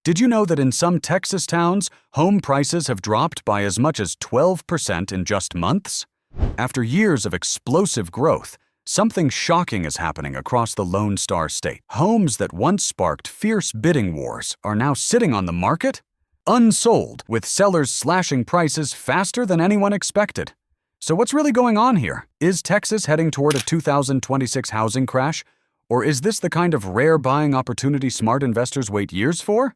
Did you know that in some Texas towns, home prices have dropped by as much as 12% in just months? After years of explosive growth, something shocking is happening across the Lone Star State. Homes that once sparked fierce bidding wars are now sitting on the market, unsold, with sellers slashing prices faster than anyone expected. So what's really going on here? Is Texas heading toward a 2026 housing crash? Or is this the kind of rare buying opportunity smart investors wait years for?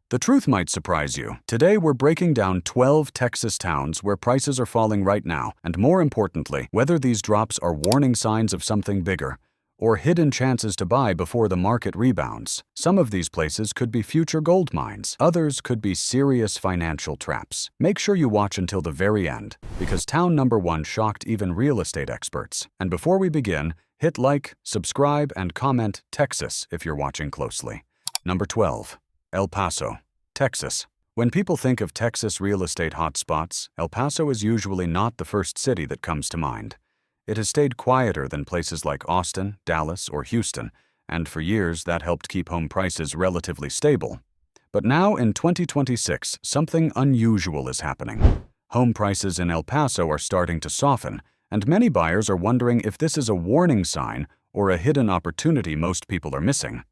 The truth might surprise you. Today we're breaking down 12 Texas towns where prices are falling right now, and more importantly, whether these drops are warning signs of something bigger or hidden chances to buy before the market rebounds. Some of these places could be future gold mines. Others could be serious financial traps. Make sure you watch until the very end, because town number 1 shocked even real estate experts. And before we begin, hit like, subscribe, and comment Texas if you're watching closely. Number 12. El Paso, Texas. When people think of Texas real estate hotspots, El Paso is usually not the first city that comes to mind. It has stayed quieter than places like Austin, Dallas, or Houston, and for years that helped keep home prices relatively stable. But now in 2026, something unusual is happening. Home prices in El Paso are starting to soften, and many buyers are wondering if this is a warning sign or a hidden opportunity most people are missing.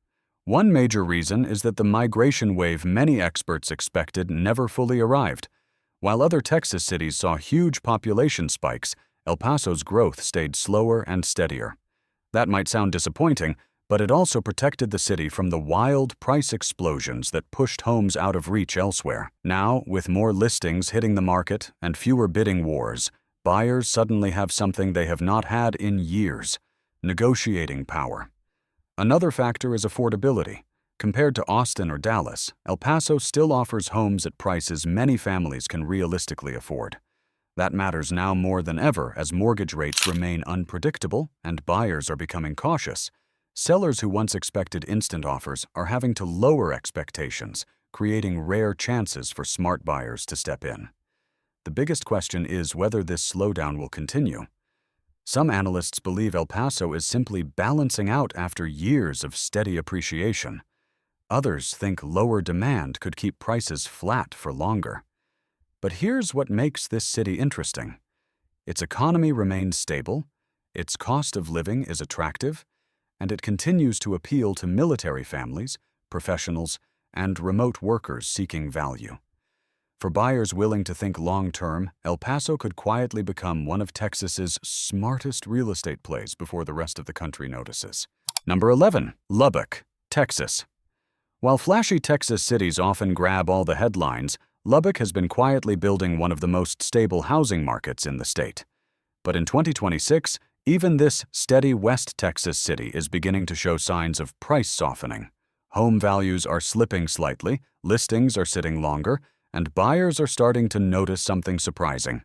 One major reason is that the migration wave many experts expected never fully arrived. While other Texas cities saw huge population spikes, El Paso's growth stayed slower and steadier. That might sound disappointing, but it also protected the city from the wild price explosions that pushed homes out of reach elsewhere. Now, with more listings hitting the market and fewer bidding wars, buyers suddenly have something they have not had in years: negotiating power. Another factor is affordability. Compared to Austin or Dallas, El Paso still offers homes at prices many families can realistically afford. That matters now more than ever as mortgage rates remain unpredictable and buyers are becoming cautious. Sellers who once expected instant offers are having to lower expectations, creating rare chances for smart buyers to step in. The biggest question is whether this slowdown will continue. Some analysts believe El Paso is simply balancing out after years of steady appreciation. Others think lower demand could keep prices flat for longer. But here's what makes this city interesting. Its economy remains stable, its cost of living is attractive, and it continues to appeal to military families, professionals, and remote workers seeking value. For buyers willing to think long-term, El Paso could quietly become one of Texas's smartest real estate plays before the rest of the country notices. Number 11. Lubbock, Texas. While flashy Texas cities often grab all the headlines, Lubbock has been quietly building one of the most stable housing markets in the state. But in 2026, even this steady West Texas city is beginning to show signs of price softening. Home values are slipping slightly, listings are sitting longer, and buyers are starting to notice something surprising.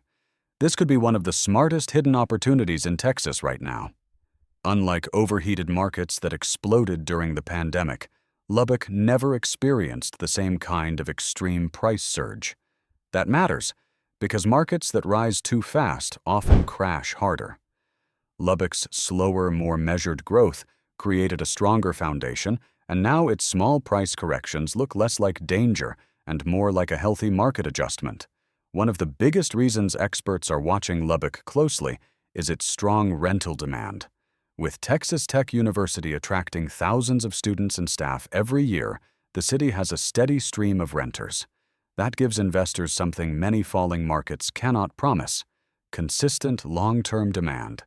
This could be one of the smartest hidden opportunities in Texas right now. Unlike overheated markets that exploded during the pandemic, Lubbock never experienced the same kind of extreme price surge. That matters, because markets that rise too fast often crash harder. Lubbock's slower, more measured growth created a stronger foundation, and now its small price corrections look less like danger and more like a healthy market adjustment. One of the biggest reasons experts are watching Lubbock closely is its strong rental demand. With Texas Tech University attracting thousands of students and staff every year, the city has a steady stream of renters. That gives investors something many falling markets cannot promise: consistent long-term demand.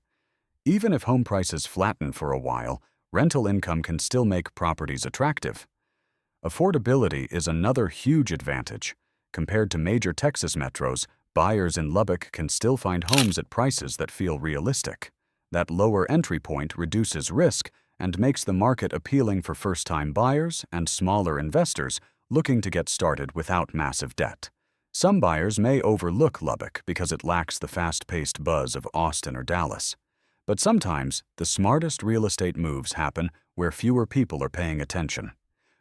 Even if home prices flatten for a while, rental income can still make properties attractive. Affordability is another huge advantage. Compared to major Texas metros, buyers in Lubbock can still find homes at prices that feel realistic. That lower entry point reduces risk and makes the market appealing for first-time buyers and smaller investors looking to get started without massive debt. Some buyers may overlook Lubbock because it lacks the fast-paced buzz of Austin or Dallas. But sometimes, the smartest real estate moves happen where fewer people are paying attention.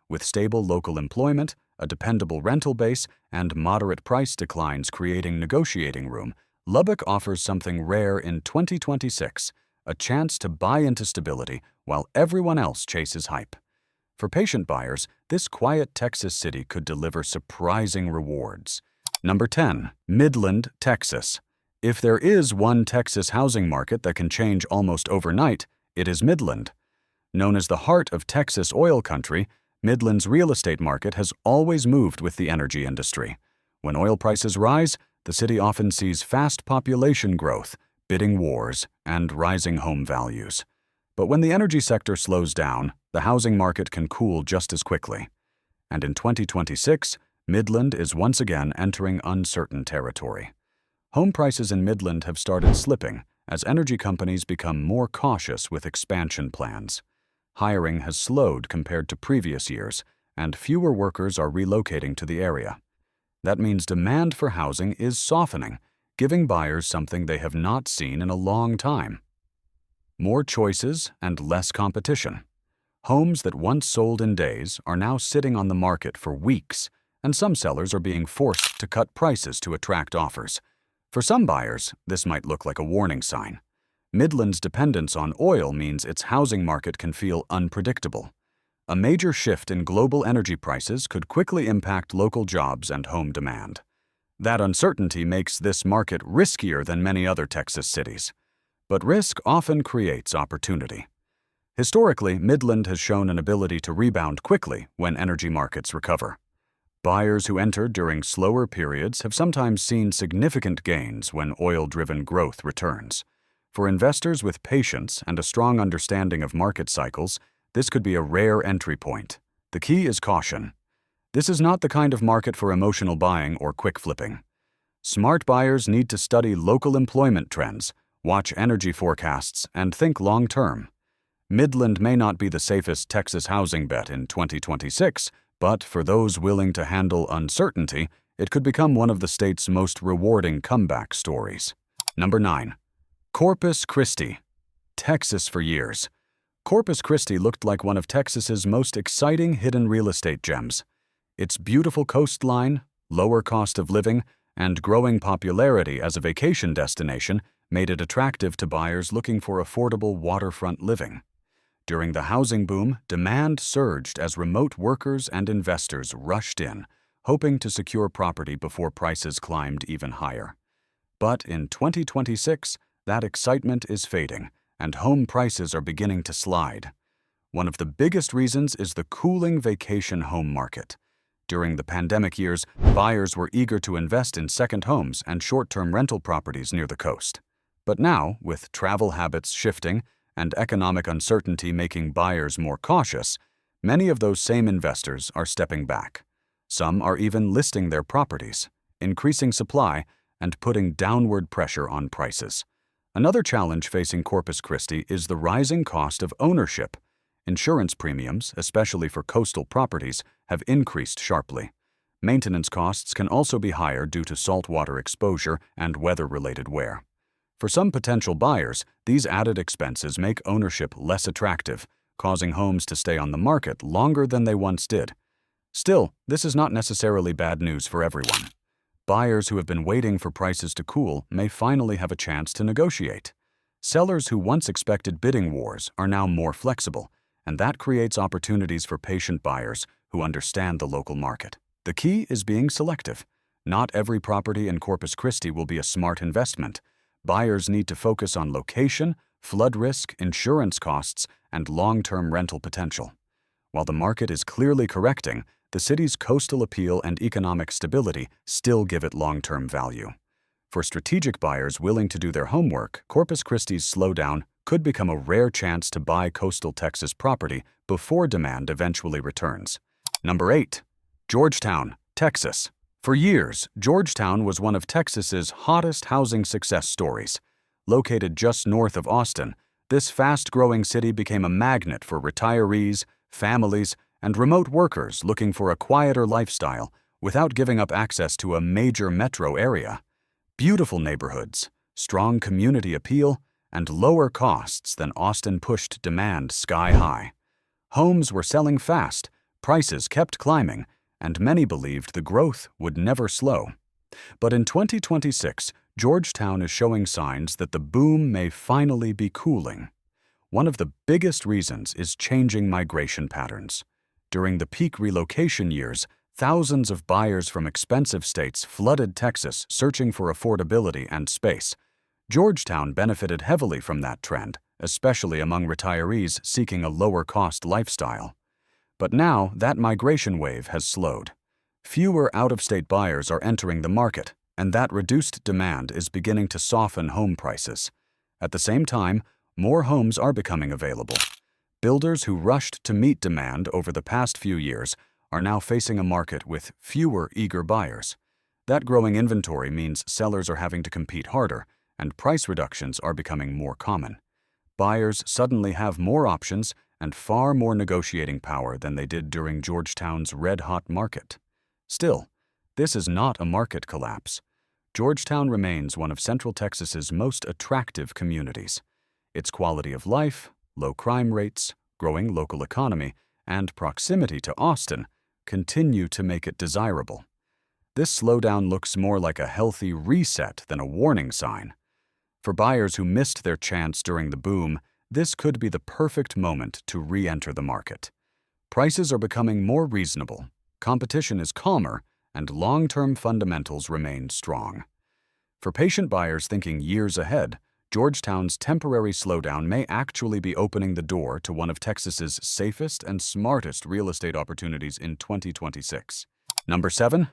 With stable local employment, a dependable rental base, and moderate price declines creating negotiating room, Lubbock offers something rare in 2026, a chance to buy into stability while everyone else chases hype. For patient buyers, this quiet Texas city could deliver surprising rewards. Number 10. Midland, Texas. If there is one Texas housing market that can change almost overnight, it is Midland. Known as the heart of Texas oil country, Midland's real estate market has always moved with the energy industry. When oil prices rise, the city often sees fast population growth, bidding wars, and rising home values. But when the energy sector slows down, the housing market can cool just as quickly. And in 2026, Midland is once again entering uncertain territory. Home prices in Midland have started slipping as energy companies become more cautious with expansion plans. Hiring has slowed compared to previous years, and fewer workers are relocating to the area. That means demand for housing is softening, giving buyers something they have not seen in a long time. More choices and less competition. Homes that once sold in days are now sitting on the market for weeks, and some sellers are being forced to cut prices to attract offers. For some buyers, this might look like a warning sign. Midland's dependence on oil means its housing market can feel unpredictable. A major shift in global energy prices could quickly impact local jobs and home demand. That uncertainty makes this market riskier than many other Texas cities. But risk often creates opportunity. Historically, Midland has shown an ability to rebound quickly when energy markets recover. Buyers who entered during slower periods have sometimes seen significant gains when oil-driven growth returns. For investors with patience and a strong understanding of market cycles, this could be a rare entry point. The key is caution. This is not the kind of market for emotional buying or quick flipping. Smart buyers need to study local employment trends, watch energy forecasts, and think long-term. Midland may not be the safest Texas housing bet in 2026, but for those willing to handle uncertainty, it could become one of the state's most rewarding comeback stories. Number 9. Corpus Christi. Texas for years. Corpus Christi looked like one of Texas's most exciting hidden real estate gems. Its beautiful coastline, lower cost of living, and growing popularity as a vacation destination made it attractive to buyers looking for affordable waterfront living. During the housing boom, demand surged as remote workers and investors rushed in, hoping to secure property before prices climbed even higher. But in 2026, that excitement is fading, and home prices are beginning to slide. One of the biggest reasons is the cooling vacation home market. During the pandemic years, buyers were eager to invest in second homes and short-term rental properties near the coast. But now, with travel habits shifting and economic uncertainty making buyers more cautious, many of those same investors are stepping back. Some are even listing their properties, increasing supply, and putting downward pressure on prices. Another challenge facing Corpus Christi is the rising cost of ownership. Insurance premiums, especially for coastal properties, have increased sharply. Maintenance costs can also be higher due to saltwater exposure and weather-related wear. For some potential buyers, these added expenses make ownership less attractive, causing homes to stay on the market longer than they once did. Still, this is not necessarily bad news for everyone. Buyers who have been waiting for prices to cool may finally have a chance to negotiate. Sellers who once expected bidding wars are now more flexible, and that creates opportunities for patient buyers who understand the local market. The key is being selective. Not every property in Corpus Christi will be a smart investment. Buyers need to focus on location, flood risk, insurance costs, and long-term rental potential. While the market is clearly correcting, the city's coastal appeal and economic stability still give it long-term value. For strategic buyers willing to do their homework, Corpus Christi's slowdown could become a rare chance to buy coastal Texas property before demand eventually returns. Number 8. Georgetown, Texas. For years, Georgetown was one of Texas's hottest housing success stories. Located just north of Austin, this fast-growing city became a magnet for retirees, families, and remote workers looking for a quieter lifestyle without giving up access to a major metro area. Beautiful neighborhoods, strong community appeal, and lower costs than Austin pushed demand sky high. Homes were selling fast, prices kept climbing, and many believed the growth would never slow. But in 2026, Georgetown is showing signs that the boom may finally be cooling. One of the biggest reasons is changing migration patterns. During the peak relocation years, thousands of buyers from expensive states flooded Texas searching for affordability and space. Georgetown benefited heavily from that trend, especially among retirees seeking a lower-cost lifestyle. But now that migration wave has slowed. Fewer out-of-state buyers are entering the market, and that reduced demand is beginning to soften home prices. At the same time, more homes are becoming available. Builders who rushed to meet demand over the past few years are now facing a market with fewer eager buyers. That growing inventory means sellers are having to compete harder, and price reductions are becoming more common. Buyers suddenly have more options and far more negotiating power than they did during Georgetown's red-hot market. Still, this is not a market collapse. Georgetown remains one of Central Texas's most attractive communities. Its quality of life, low crime rates, growing local economy, and proximity to Austin continue to make it desirable. This slowdown looks more like a healthy reset than a warning sign. For buyers who missed their chance during the boom, this could be the perfect moment to re-enter the market. Prices are becoming more reasonable, competition is calmer, and long-term fundamentals remain strong. For patient buyers thinking years ahead, Georgetown's temporary slowdown may actually be opening the door to one of Texas's safest and smartest real estate opportunities in 2026. Number 7.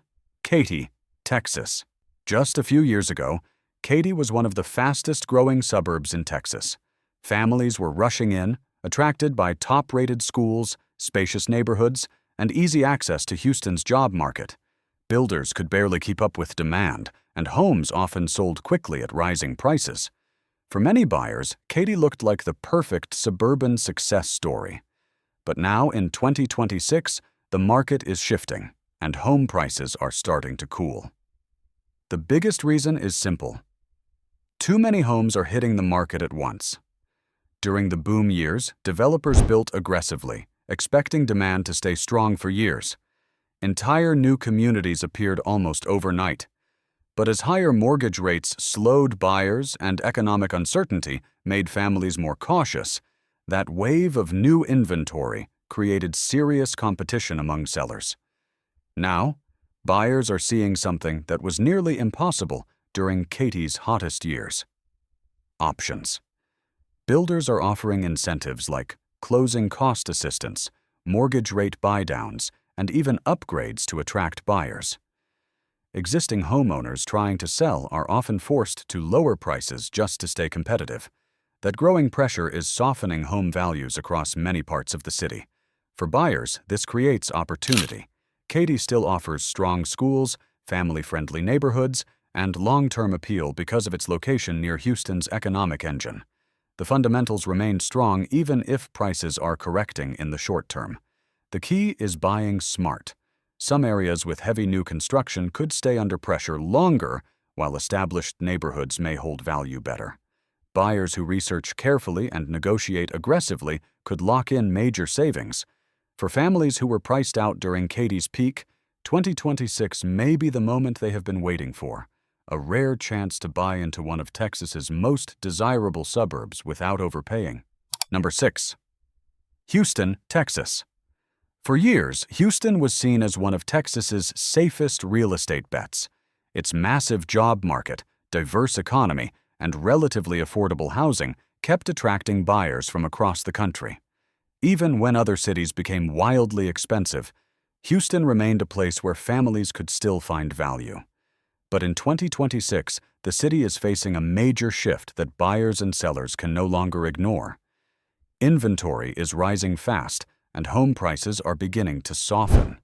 Katy, Texas. Just a few years ago, Katy was one of the fastest-growing suburbs in Texas. Families were rushing in, attracted by top-rated schools, spacious neighborhoods, and easy access to Houston's job market. Builders could barely keep up with demand, and homes often sold quickly at rising prices. For many buyers, Katy looked like the perfect suburban success story. But now in 2026, the market is shifting, and home prices are starting to cool. The biggest reason is simple. Too many homes are hitting the market at once. During the boom years, developers built aggressively, expecting demand to stay strong for years. Entire new communities appeared almost overnight. But as higher mortgage rates slowed buyers and economic uncertainty made families more cautious, that wave of new inventory created serious competition among sellers. Now, buyers are seeing something that was nearly impossible during Katy's hottest years. Options. Builders are offering incentives like closing cost assistance, mortgage rate buy-downs, and even upgrades to attract buyers. Existing homeowners trying to sell are often forced to lower prices just to stay competitive. That growing pressure is softening home values across many parts of the city. For buyers, this creates opportunity. Katy still offers strong schools, family-friendly neighborhoods, and long-term appeal because of its location near Houston's economic engine. The fundamentals remain strong even if prices are correcting in the short term. The key is buying smart. Some areas with heavy new construction could stay under pressure longer, while established neighborhoods may hold value better. Buyers who research carefully and negotiate aggressively could lock in major savings. For families who were priced out during Katy's peak, 2026 may be the moment they have been waiting for. A rare chance to buy into one of Texas's most desirable suburbs without overpaying. Number 6. Houston, Texas. For years, Houston was seen as one of Texas's safest real estate bets. Its massive job market, diverse economy, and relatively affordable housing kept attracting buyers from across the country. Even when other cities became wildly expensive, Houston remained a place where families could still find value. But in 2026, the city is facing a major shift that buyers and sellers can no longer ignore. Inventory is rising fast, and home prices are beginning to soften.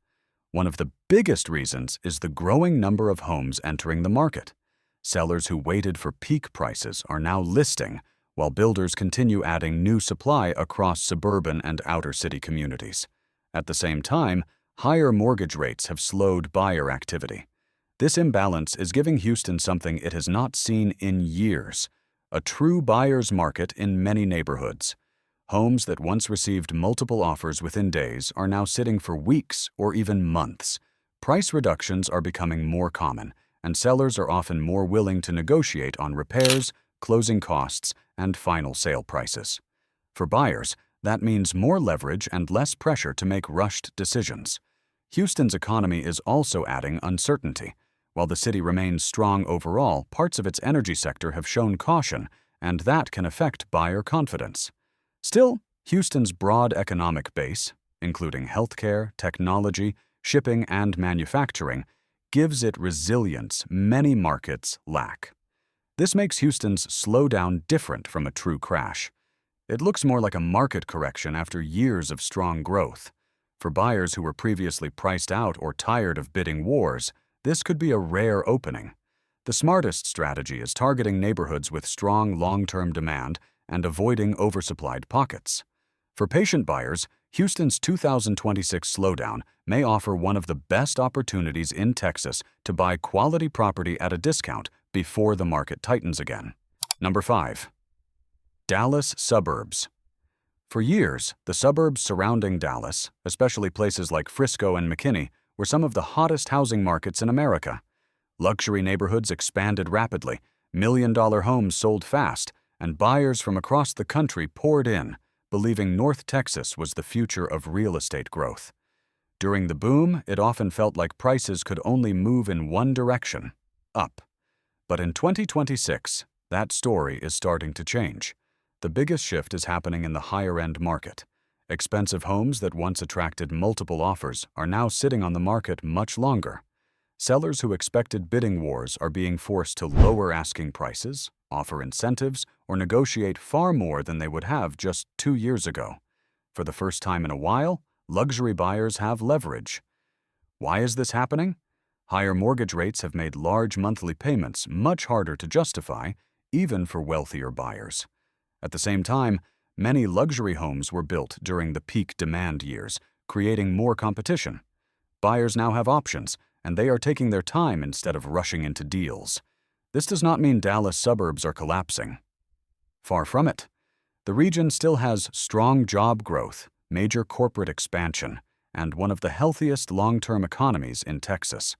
One of the biggest reasons is the growing number of homes entering the market. Sellers who waited for peak prices are now listing, while builders continue adding new supply across suburban and outer city communities. At the same time, higher mortgage rates have slowed buyer activity. This imbalance is giving Houston something it has not seen in years: a true buyer's market in many neighborhoods. Homes that once received multiple offers within days are now sitting for weeks or even months. Price reductions are becoming more common, and sellers are often more willing to negotiate on repairs, closing costs, and final sale prices. For buyers, That means more leverage and less pressure to make rushed decisions. Houston's economy is also adding uncertainty. While the city remains strong overall, parts of its energy sector have shown caution, and that can affect buyer confidence. Still, Houston's broad economic base, including healthcare, technology, shipping, and manufacturing, gives it resilience many markets lack. This makes Houston's slowdown different from a true crash. It looks more like a market correction after years of strong growth. For buyers who were previously priced out or tired of bidding wars, this could be a rare opening. The smartest strategy is targeting neighborhoods with strong long-term demand and avoiding oversupplied pockets. For patient buyers, Houston's 2026 slowdown may offer one of the best opportunities in Texas to buy quality property at a discount before the market tightens again. Number 5. Dallas suburbs. For years, the suburbs surrounding Dallas, especially places like Frisco and McKinney, were some of the hottest housing markets in America. Luxury neighborhoods expanded rapidly, million-dollar homes sold fast, and buyers from across the country poured in, believing North Texas was the future of real estate growth. During the boom, it often felt like prices could only move in one direction, up. But in 2026, that story is starting to change. The biggest shift is happening in the higher-end market. Expensive homes that once attracted multiple offers are now sitting on the market much longer. Sellers who expected bidding wars are being forced to lower asking prices, offer incentives, or negotiate far more than they would have just 2 years ago. For the first time in a while, luxury buyers have leverage. Why is this happening? Higher mortgage rates have made large monthly payments much harder to justify, even for wealthier buyers. At the same time, many luxury homes were built during the peak demand years, creating more competition. Buyers now have options, and they are taking their time instead of rushing into deals. This does not mean Dallas suburbs are collapsing. Far from it. The region still has strong job growth, major corporate expansion, and one of the healthiest long-term economies in Texas.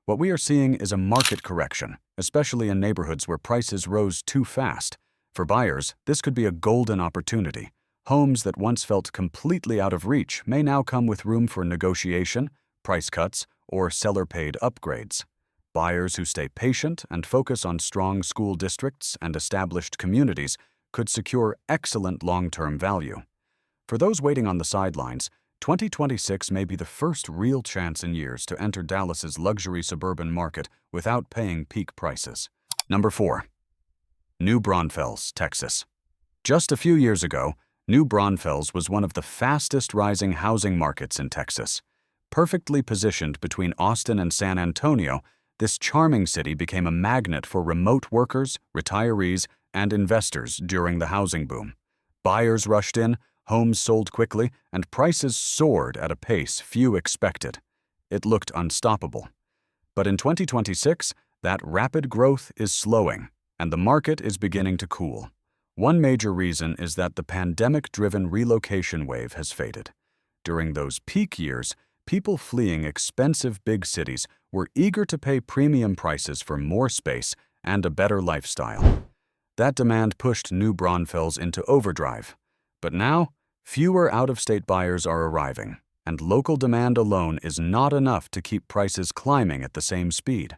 What we are seeing is a market correction, especially in neighborhoods where prices rose too fast. For buyers, this could be a golden opportunity. Homes that once felt completely out of reach may now come with room for negotiation, price cuts, or seller-paid upgrades. Buyers who stay patient and focus on strong school districts and established communities could secure excellent long-term value. For those waiting on the sidelines, 2026 may be the first real chance in years to enter Dallas's luxury suburban market without paying peak prices. Number 4. New Braunfels, Texas. Just a few years ago, New Braunfels was one of the fastest rising housing markets in Texas. Perfectly positioned between Austin and San Antonio, this charming city became a magnet for remote workers, retirees, and investors during the housing boom. Buyers rushed in, homes sold quickly, and prices soared at a pace few expected. It looked unstoppable. But in 2026, that rapid growth is slowing, and the market is beginning to cool. One major reason is that the pandemic-driven relocation wave has faded. During those peak years, people fleeing expensive big cities were eager to pay premium prices for more space and a better lifestyle. That demand pushed New Braunfels into overdrive. But now, fewer out-of-state buyers are arriving, and local demand alone is not enough to keep prices climbing at the same speed.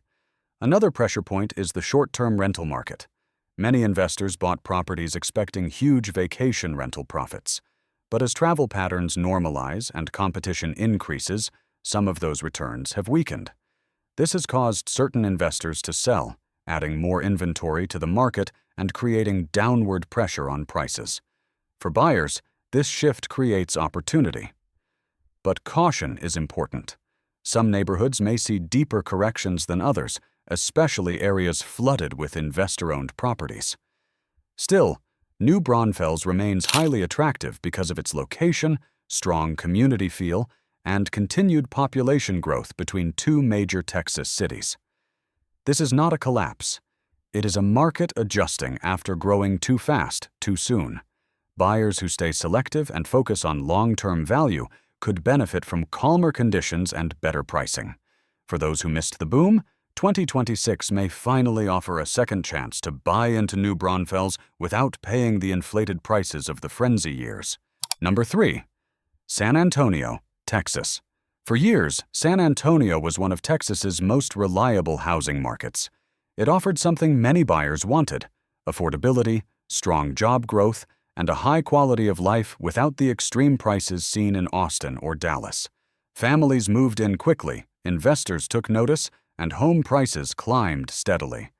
Another pressure point is the short-term rental market. Many investors bought properties expecting huge vacation rental profits. But as travel patterns normalize and competition increases, some of those returns have weakened. This has caused certain investors to sell, adding more inventory to the market and creating downward pressure on prices. For buyers, this shift creates opportunity. But caution is important. Some neighborhoods may see deeper corrections than others, especially areas flooded with investor-owned properties. Still, New Braunfels remains highly attractive because of its location, strong community feel, and continued population growth between two major Texas cities. This is not a collapse. It is a market adjusting after growing too fast, too soon. Buyers who stay selective and focus on long-term value could benefit from calmer conditions and better pricing. For those who missed the boom, 2026 may finally offer a second chance to buy into New Braunfels without paying the inflated prices of the frenzy years. Number 3. San Antonio, Texas. For years, San Antonio was one of Texas's most reliable housing markets. It offered something many buyers wanted: affordability, strong job growth, and a high quality of life without the extreme prices seen in Austin or Dallas. Families moved in quickly, investors took notice, and home prices climbed steadily.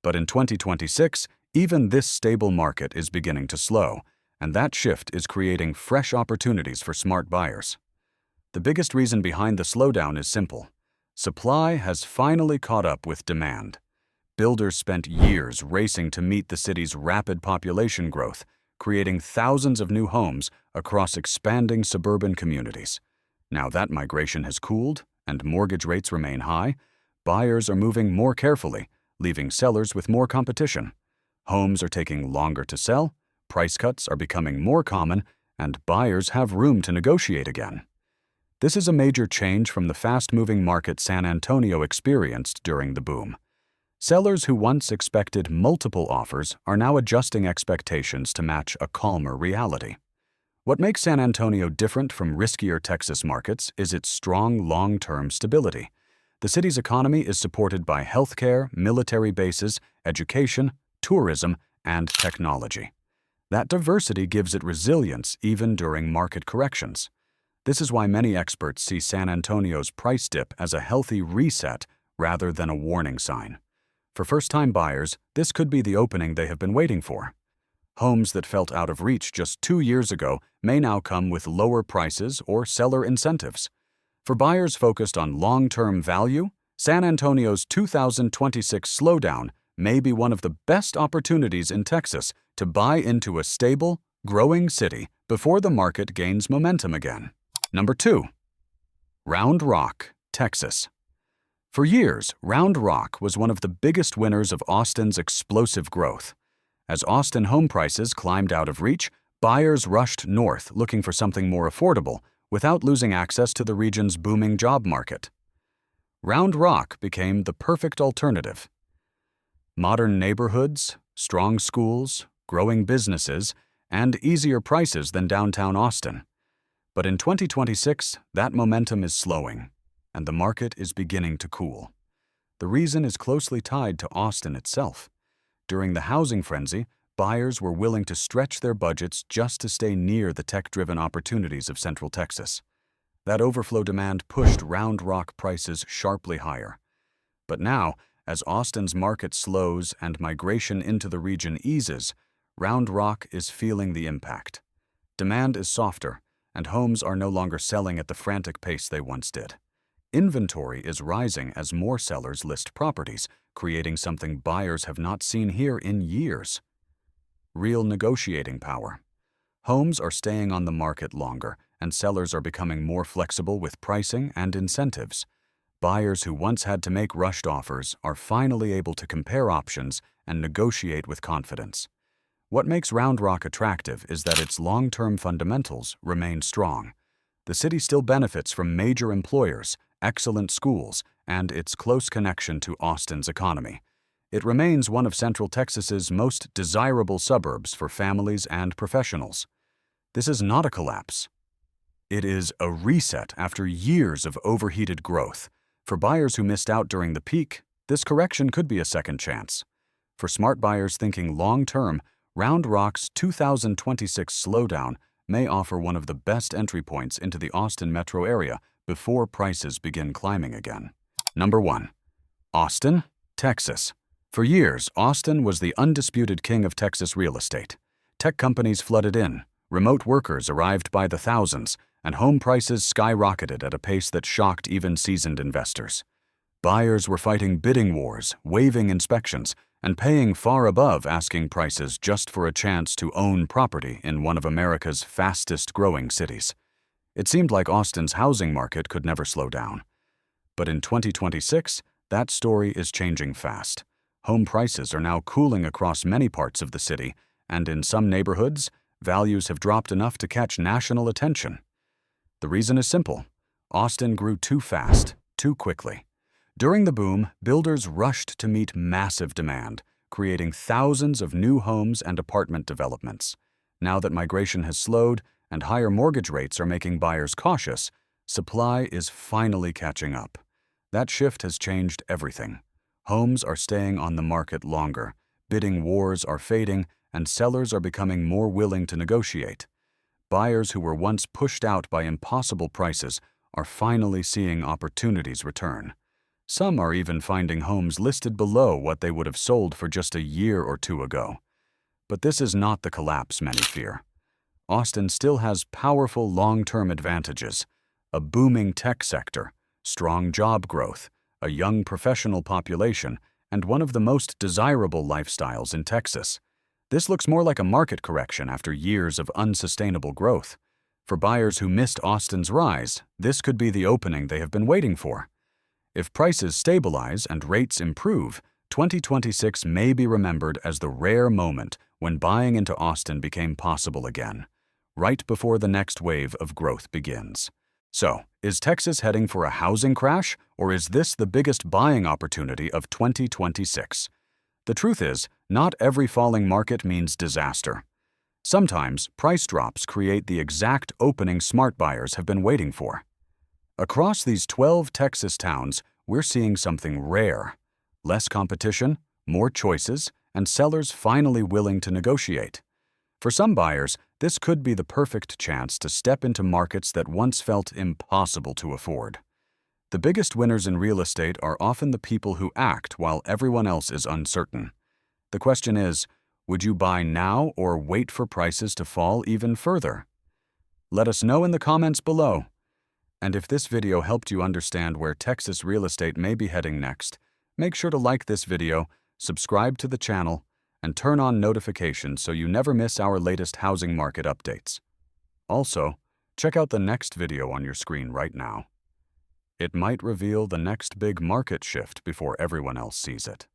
But in 2026, even this stable market is beginning to slow, and that shift is creating fresh opportunities for smart buyers. The biggest reason behind the slowdown is simple. Supply has finally caught up with demand. Builders spent years racing to meet the city's rapid population growth, creating thousands of new homes across expanding suburban communities. Now that migration has cooled and mortgage rates remain high, buyers are moving more carefully, leaving sellers with more competition. Homes are taking longer to sell, price cuts are becoming more common, and buyers have room to negotiate again. This is a major change from the fast-moving market San Antonio experienced during the boom. Sellers who once expected multiple offers are now adjusting expectations to match a calmer reality. What makes San Antonio different from riskier Texas markets is its strong long-term stability. The city's economy is supported by healthcare, military bases, education, tourism, and technology. That diversity gives it resilience even during market corrections. This is why many experts see San Antonio's price dip as a healthy reset rather than a warning sign. For first-time buyers, this could be the opening they have been waiting for. Homes that felt out of reach just 2 years ago may now come with lower prices or seller incentives. For buyers focused on long-term value, San Antonio's 2026 slowdown may be one of the best opportunities in Texas to buy into a stable, growing city before the market gains momentum again. Number 2. Round Rock, Texas. For years, Round Rock was one of the biggest winners of Austin's explosive growth. As Austin home prices climbed out of reach, buyers rushed north looking for something more affordable without losing access to the region's booming job market. Round Rock became the perfect alternative. Modern neighborhoods, strong schools, growing businesses, and easier prices than downtown Austin. But in 2026, that momentum is slowing, and the market is beginning to cool. The reason is closely tied to Austin itself. During the housing frenzy, buyers were willing to stretch their budgets just to stay near the tech-driven opportunities of Central Texas. That overflow demand pushed Round Rock prices sharply higher. But now, as Austin's market slows and migration into the region eases, Round Rock is feeling the impact. Demand is softer, and homes are no longer selling at the frantic pace they once did. Inventory is rising as more sellers list properties, creating something buyers have not seen here in years: real negotiating power. Homes are staying on the market longer, and sellers are becoming more flexible with pricing and incentives. Buyers who once had to make rushed offers are finally able to compare options and negotiate with confidence. What makes Round Rock attractive is that its long-term fundamentals remain strong. The city still benefits from major employers, excellent schools, and its close connection to Austin's economy. It remains one of Central Texas's most desirable suburbs for families and professionals. This is not a collapse. It is a reset after years of overheated growth. For buyers who missed out during the peak, this correction could be a second chance. For smart buyers thinking long-term, Round Rock's 2026 slowdown may offer one of the best entry points into the Austin metro area before prices begin climbing again. Number 1. Austin, Texas. For years, Austin was the undisputed king of Texas real estate. Tech companies flooded in, remote workers arrived by the thousands, and home prices skyrocketed at a pace that shocked even seasoned investors. Buyers were fighting bidding wars, waiving inspections, and paying far above asking prices just for a chance to own property in one of America's fastest-growing cities. It seemed like Austin's housing market could never slow down. But in 2026, that story is changing fast. Home prices are now cooling across many parts of the city, and in some neighborhoods, values have dropped enough to catch national attention. The reason is simple: Austin grew too fast, too quickly. During the boom, builders rushed to meet massive demand, creating thousands of new homes and apartment developments. Now that migration has slowed and higher mortgage rates are making buyers cautious, supply is finally catching up. That shift has changed everything. Homes are staying on the market longer, bidding wars are fading, and sellers are becoming more willing to negotiate. Buyers who were once pushed out by impossible prices are finally seeing opportunities return. Some are even finding homes listed below what they would have sold for just a year or two ago. But this is not the collapse many fear. Austin still has powerful long-term advantages: a booming tech sector, strong job growth, a young professional population, and one of the most desirable lifestyles in Texas. This looks more like a market correction after years of unsustainable growth. For buyers who missed Austin's rise, this could be the opening they have been waiting for. If prices stabilize and rates improve, 2026 may be remembered as the rare moment when buying into Austin became possible again, right before the next wave of growth begins. So, is Texas heading for a housing crash, or is this the biggest buying opportunity of 2026? The truth is, not every falling market means disaster. Sometimes, price drops create the exact opening smart buyers have been waiting for. Across these 12 Texas towns, we're seeing something rare: less competition, more choices, and sellers finally willing to negotiate. For some buyers, this could be the perfect chance to step into markets that once felt impossible to afford. The biggest winners in real estate are often the people who act while everyone else is uncertain. The question is, would you buy now or wait for prices to fall even further? Let us know in the comments below. And if this video helped you understand where Texas real estate may be heading next, make sure to like this video, subscribe to the channel, and turn on notifications so you never miss our latest housing market updates. Also, check out the next video on your screen right now. It might reveal the next big market shift before everyone else sees it.